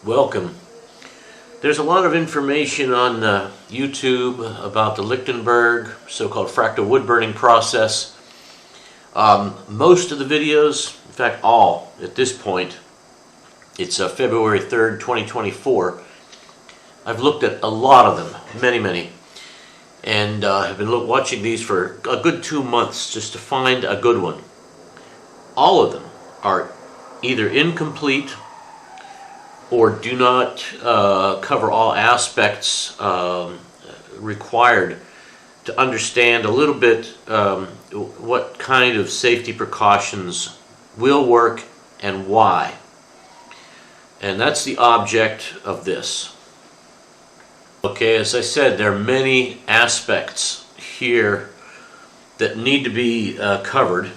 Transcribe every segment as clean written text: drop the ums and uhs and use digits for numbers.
Welcome. There's a lot of information on YouTube about the Lichtenberg, so-called fractal wood burning process. Most of the videos, in fact all at this point, it's February 3rd, 2024. I've looked at a lot of them, many, and have been watching these for a good 2 months just to find a good one. All of them are either incomplete or do not cover all aspects required to understand a little bit what kind of safety precautions will work and why. And that's the object of this. Okay, as I said, there are many aspects here that need to be covered.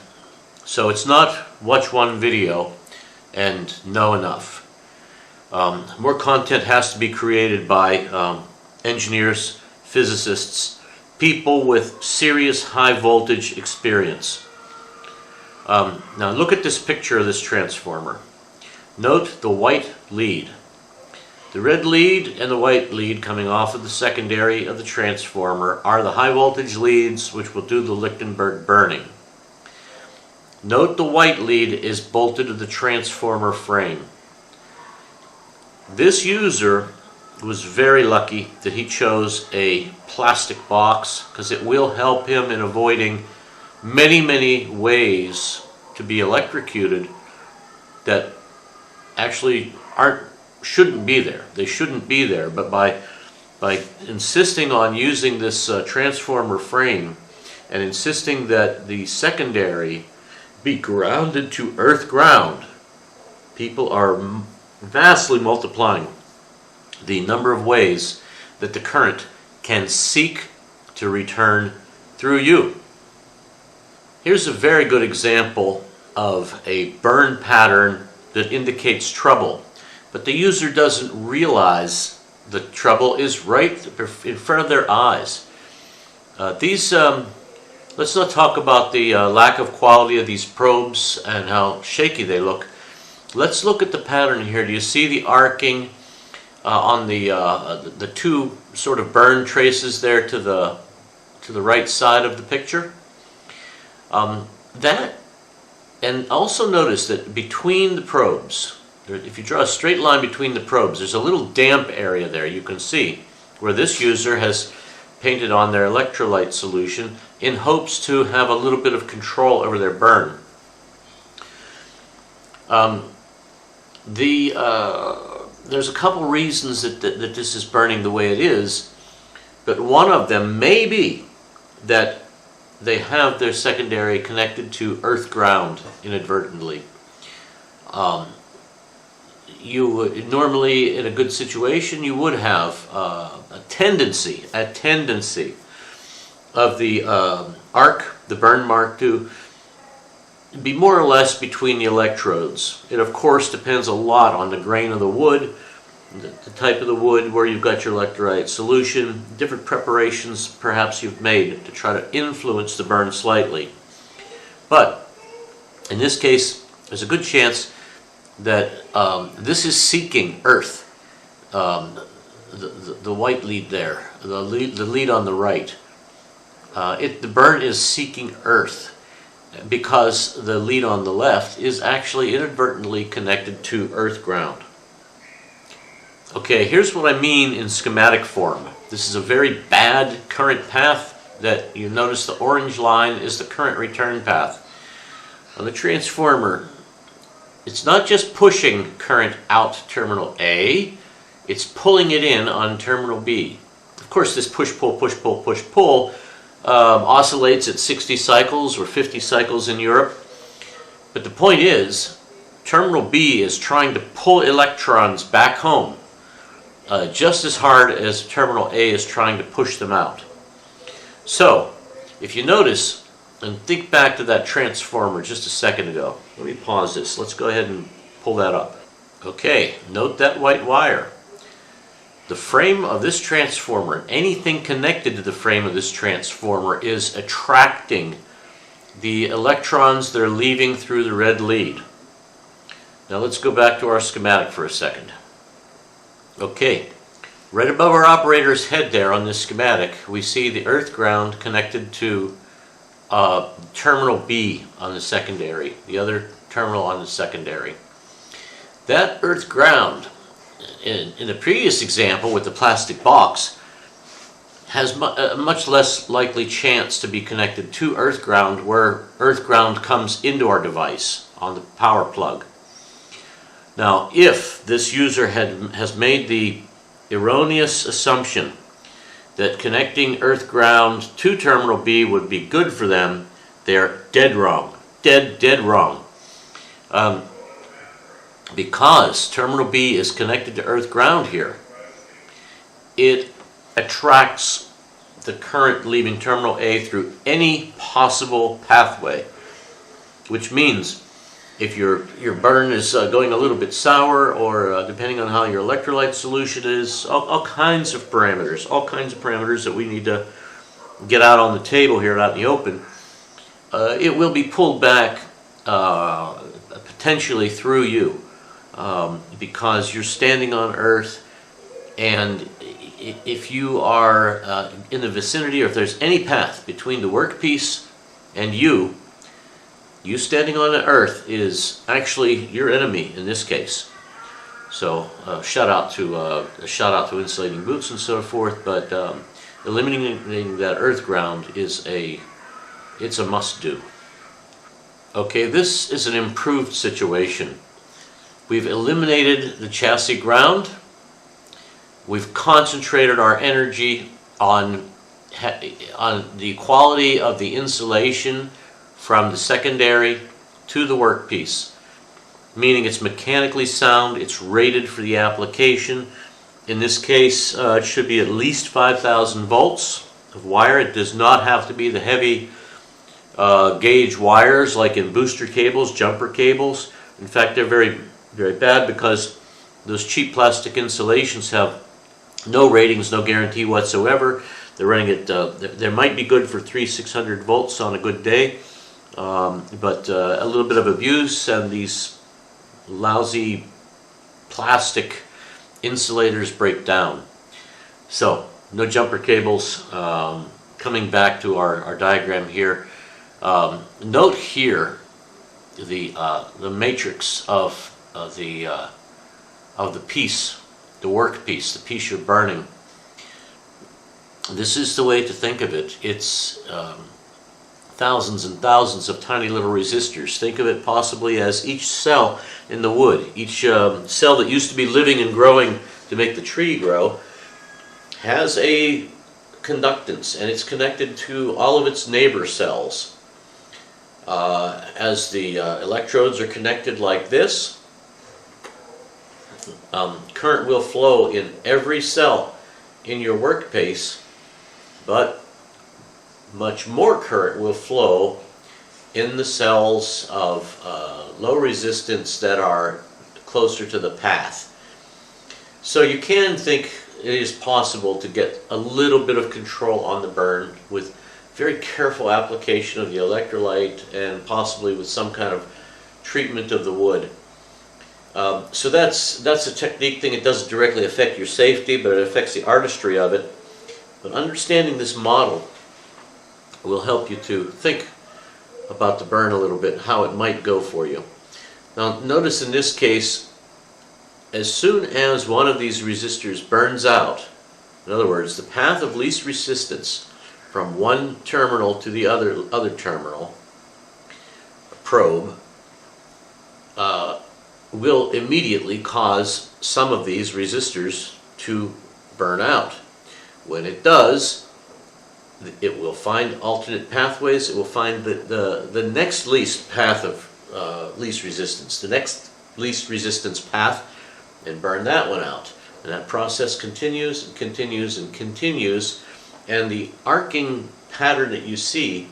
So it's not watch one video and know enough. More content has to be created by engineers, physicists, people with serious high voltage experience. Now look at this picture of this transformer. Note the white lead. The red lead and the white lead coming off of the secondary of the transformer are the high voltage leads which will do the Lichtenberg burning. Note the white lead is bolted to the transformer frame. This user was very lucky that he chose a plastic box because it will help him in avoiding many ways to be electrocuted that actually shouldn't be there. They shouldn't be there, but by insisting on using this transformer frame and insisting that the secondary be grounded to earth ground, people are vastly multiplying the number of ways that the current can seek to return through you. Here's a very good example of a burn pattern that indicates trouble, but the user doesn't realize the trouble is right in front of their eyes. Let's not talk about the lack of quality of these probes and how shaky they look. Let's look at the pattern here. Do you see the arcing on the two sort of burn traces there to the right side of the picture? And also notice that between the probes, if you draw a straight line between the probes, there's a little damp area there you can see where this user has painted on their electrolyte solution in hopes to have a little bit of control over their burn. There's a couple reasons that this is burning the way it is, but one of them may be that they have their secondary connected to earth ground inadvertently. You would normally, in a good situation, you would have a tendency of the arc, the burn mark, to be more or less between the electrodes. It of course depends a lot on the grain of the wood, the type of the wood, where you've got your electrolyte solution, different preparations perhaps you've made to try to influence the burn slightly. But in this case, there's a good chance that this is seeking earth. The white lead there, the lead on the right, the burn is seeking earth, because the lead on the left is actually inadvertently connected to earth ground. Okay, here's what I mean in schematic form. This is a very bad current path that you notice the orange line is the current return path. On the transformer, it's not just pushing current out terminal A, it's pulling it in on terminal B. Of course, this push-pull oscillates at 60 cycles or 50 cycles in Europe. But the point is, terminal B is trying to pull electrons back home just as hard as terminal A is trying to push them out. So, if you notice, and think back to that transformer just a second ago. Let me pause this. Let's go ahead and pull that up. Okay, note that white wire. The frame of this transformer, anything connected to the frame of this transformer, is attracting the electrons that are leaving through the red lead. Now let's go back to our schematic for a second. Okay, right above our operator's head there on this schematic, we see the earth ground connected to terminal B on the secondary, the other terminal on the secondary. That earth ground, in the previous example with the plastic box, has a much less likely chance to be connected to earth ground, where earth ground comes into our device on the power plug. Now, if this user has made the erroneous assumption that connecting earth ground to terminal B would be good for them, they're dead wrong. Dead wrong. Because terminal B is connected to earth ground here, it attracts the current leaving terminal A through any possible pathway, which means if your burn is going a little bit sour, or depending on how your electrolyte solution is, all kinds of parameters that we need to get out on the table here, out in the open, it will be pulled back potentially through you, because you're standing on earth, and if you are in the vicinity, or if there's any path between the workpiece and you standing on the earth is actually your enemy in this case. So shout out to insulating boots and so forth, but eliminating that earth ground it's a must do. Okay, this is an improved situation. We've eliminated the chassis ground. We've concentrated our energy on the quality of the insulation from the secondary to the workpiece, meaning it's mechanically sound, it's rated for the application. In this case, it should be at least 5,000 volts of wire. It does not have to be the heavy gauge wires like in booster cables, jumper cables. In fact, they're very, very bad because those cheap plastic insulations have no ratings, no guarantee whatsoever. They're running at, they might be good for 600 volts on a good day, but a little bit of abuse and these lousy plastic insulators break down. So no jumper cables. Coming back to our diagram here, note here the matrix of the piece, the work piece, the piece you're burning. This is the way to think of it. It's thousands and thousands of tiny little resistors. Think of it possibly as each cell in the wood, each cell that used to be living and growing to make the tree grow, has a conductance, and it's connected to all of its neighbor cells. As the electrodes are connected like this, current will flow in every cell in your workpiece, but much more current will flow in the cells of low resistance that are closer to the path. So you can think it is possible to get a little bit of control on the burn with very careful application of the electrolyte and possibly with some kind of treatment of the wood. So that's a technique thing. It doesn't directly affect your safety, but it affects the artistry of it. But understanding this model will help you to think about the burn a little bit, how it might go for you. Now notice in this case, as soon as one of these resistors burns out, in other words, the path of least resistance from one terminal to the other terminal, probe, will immediately cause some of these resistors to burn out. When it does, it will find alternate pathways. It will find the next least path of least resistance, the next least resistance path, and burn that one out. And that process continues and continues and continues, and the arcing pattern that you see,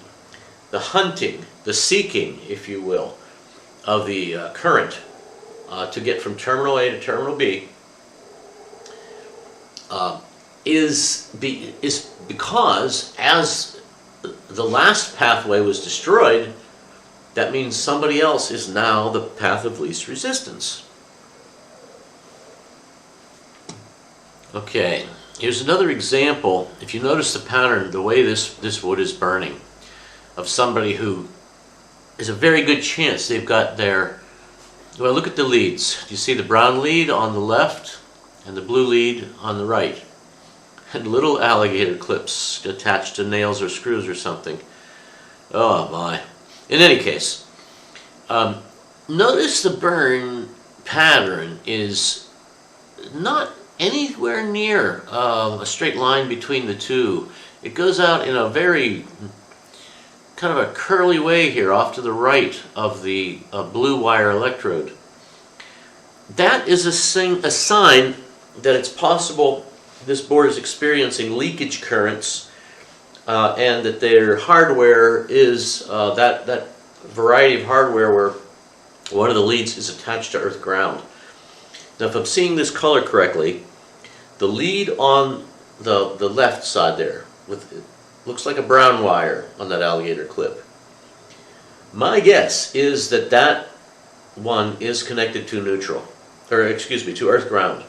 the hunting, the seeking, if you will, of the current to get from terminal A to terminal B is because as the last pathway was destroyed, that means somebody else is now the path of least resistance. Okay, here's another example. If you notice the pattern, the way this wood is burning, of somebody who is a very good chance they've got their, well, look at the leads. Do you see the brown lead on the left and the blue lead on the right? And little alligator clips attached to nails or screws or something. Oh my. In any case, notice the burn pattern is not anywhere near a straight line between the two. It goes out in a very kind of a curly way here off to the right of the blue wire electrode. That is a sign that it's possible this board is experiencing leakage currents and that their hardware is that variety of hardware where one of the leads is attached to earth ground. Now, if I'm seeing this color correctly, the lead on the left side there looks like a brown wire on that alligator clip. My guess is that that one is connected to neutral, or excuse me, to earth ground,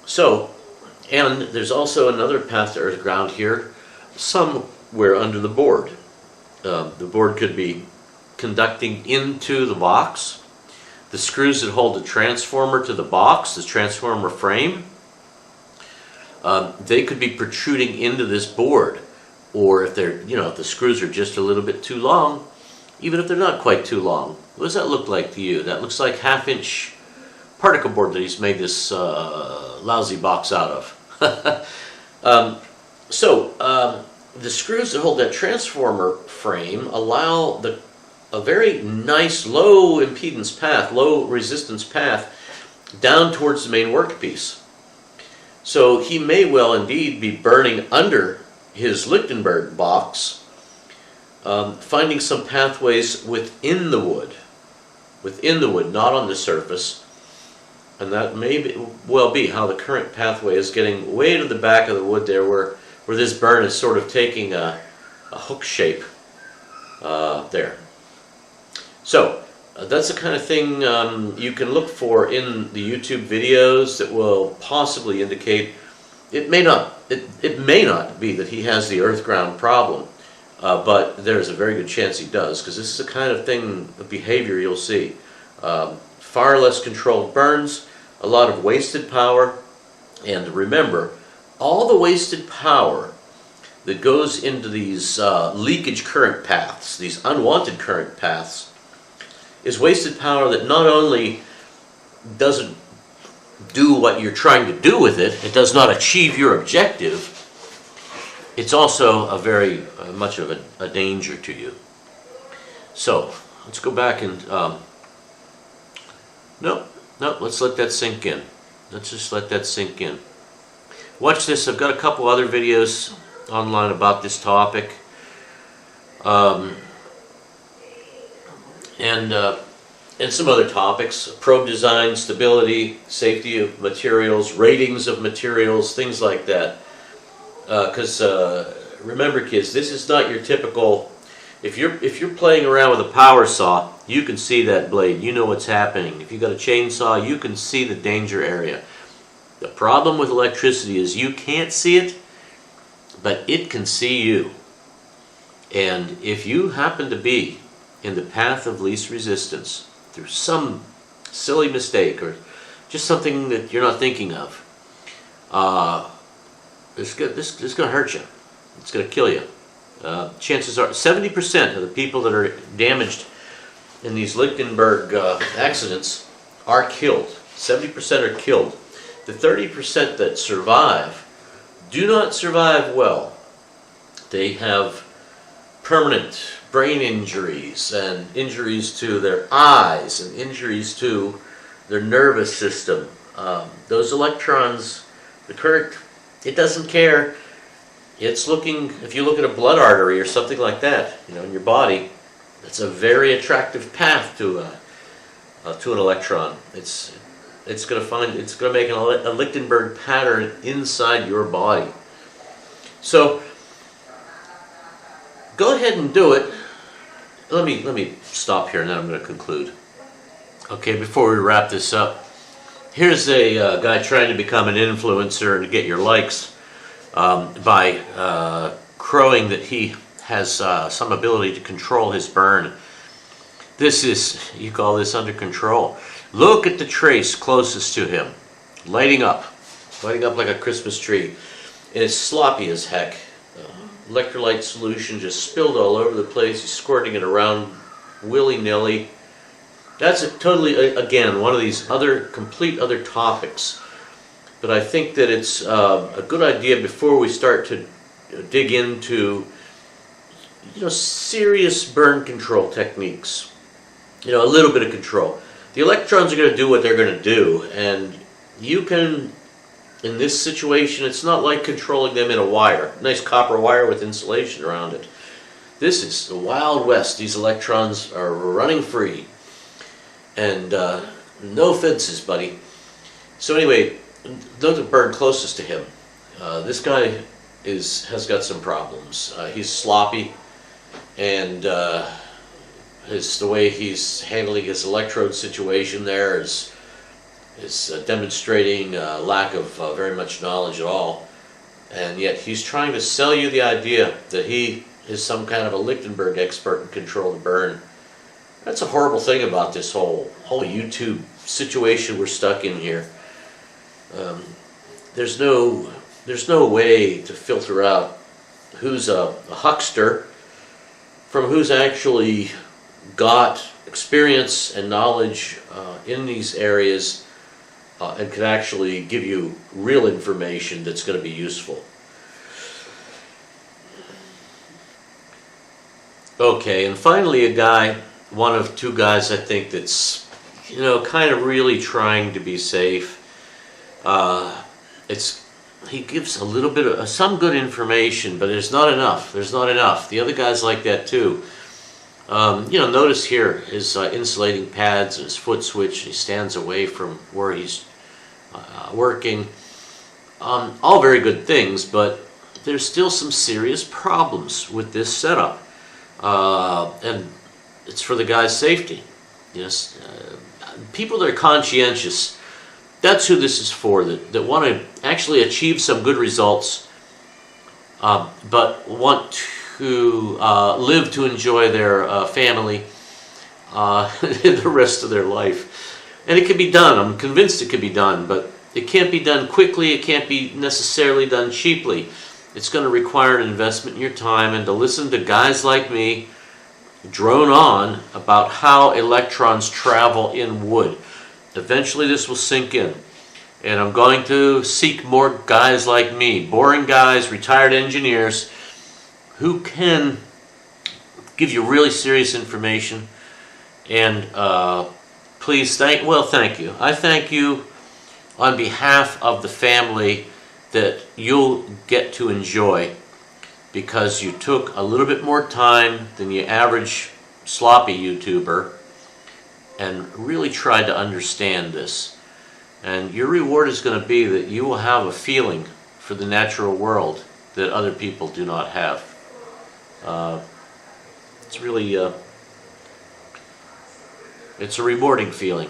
So, and there's also another path to earth ground here, somewhere under the board. The board could be conducting into the box. The screws that hold the transformer to the box, the transformer frame, they could be protruding into this board. Or if they're, if the screws are just a little bit too long, even if they're not quite too long. What does that look like to you? That looks like half-inch particle board that he's made this lousy box out of. The screws that hold that transformer frame allow a very nice low impedance path, low resistance path down towards the main workpiece. So he may well indeed be burning under his Lichtenberg box, finding some pathways within the wood, not on the surface. And that may well be how the current pathway is getting way to the back of the wood there, where this burn is sort of taking a hook shape there. So that's the kind of thing you can look for in the YouTube videos that will possibly indicate it may not be that he has the earth ground problem, but there's a very good chance he does, because this is the kind of thing, the behavior you'll see. Far less controlled burns, a lot of wasted power, and remember, all the wasted power that goes into these leakage current paths, these unwanted current paths, is wasted power that not only doesn't do what you're trying to do with it, it does not achieve your objective, it's also a very much of a danger to you. So, let's go back and, no, let's let that sink in. Let's just let that sink in. Watch this. I've got a couple other videos online about this topic. And some other topics: probe design, stability, safety of materials, ratings of materials, things like that. Because remember, kids, this is not your typical. If you're playing around with a power saw, you can see that blade. You know what's happening. If you've got a chainsaw, you can see the danger area. The problem with electricity is you can't see it, but it can see you. And if you happen to be in the path of least resistance through some silly mistake or just something that you're not thinking of, this is going to hurt you. It's going to kill you. Chances are 70% of the people that are damaged in these Lichtenberg accidents are killed. 70% are killed. The 30% that survive do not survive well. They have permanent brain injuries and injuries to their eyes and injuries to their nervous system. Those electrons, the current, it doesn't care. It's looking, if you look at a blood artery or something like that, in your body, it's a very attractive path to an electron. It's going to make a Lichtenberg pattern inside your body. So go ahead and do it. Let me stop here and then I'm going to conclude. Okay, before we wrap this up, Here's a guy trying to become an influencer and to get your likes by crowing that he has some ability to control his burn. This is, you call this under control. Look at the trace closest to him, lighting up like a Christmas tree. And it's sloppy as heck. Electrolyte solution just spilled all over the place. He's squirting it around willy-nilly. That's totally, again, one of these complete other topics. But I think that it's a good idea before we start to dig into, serious burn control techniques. A little bit of control. The electrons are going to do what they're going to do, and you can, in this situation, it's not like controlling them in a wire, nice copper wire with insulation around it. This is the Wild West. These electrons are running free, and no fences, buddy. So anyway, those that burn closest to him. This guy has got some problems. He's sloppy, and the way he's handling his electrode situation there is demonstrating lack of very much knowledge at all. And yet he's trying to sell you the idea that he is some kind of a Lichtenberg expert in control of burn. That's a horrible thing about this whole YouTube situation we're stuck in here. There's no way to filter out who's a huckster from who's actually got experience and knowledge in these areas and can actually give you real information that's going to be useful. Okay, and finally a guy, one of two guys I think that's, kind of really trying to be safe. He gives a little bit of some good information, but there's not enough. The other guys like that too. Notice here his insulating pads and his foot switch. He stands away from where he's working. All very good things, but there's still some serious problems with this setup. And it's for the guy's safety. Yes, people that are conscientious, that's who this is for, that want to actually achieve some good results, but want to live to enjoy their family the rest of their life. And it can be done. I'm convinced it can be done, but it can't be done quickly. It can't be necessarily done cheaply. It's going to require an investment in your time, and to listen to guys like me drone on about how electrons travel in wood. Eventually this will sink in. And I'm going to seek more guys like me, boring guys, retired engineers, who can give you really serious information. And please, thank you. I thank you on behalf of the family that you'll get to enjoy, because you took a little bit more time than your average sloppy YouTuber and really tried to understand this. And your reward is going to be that you will have a feeling for the natural world that other people do not have. It's really, it's a rewarding feeling.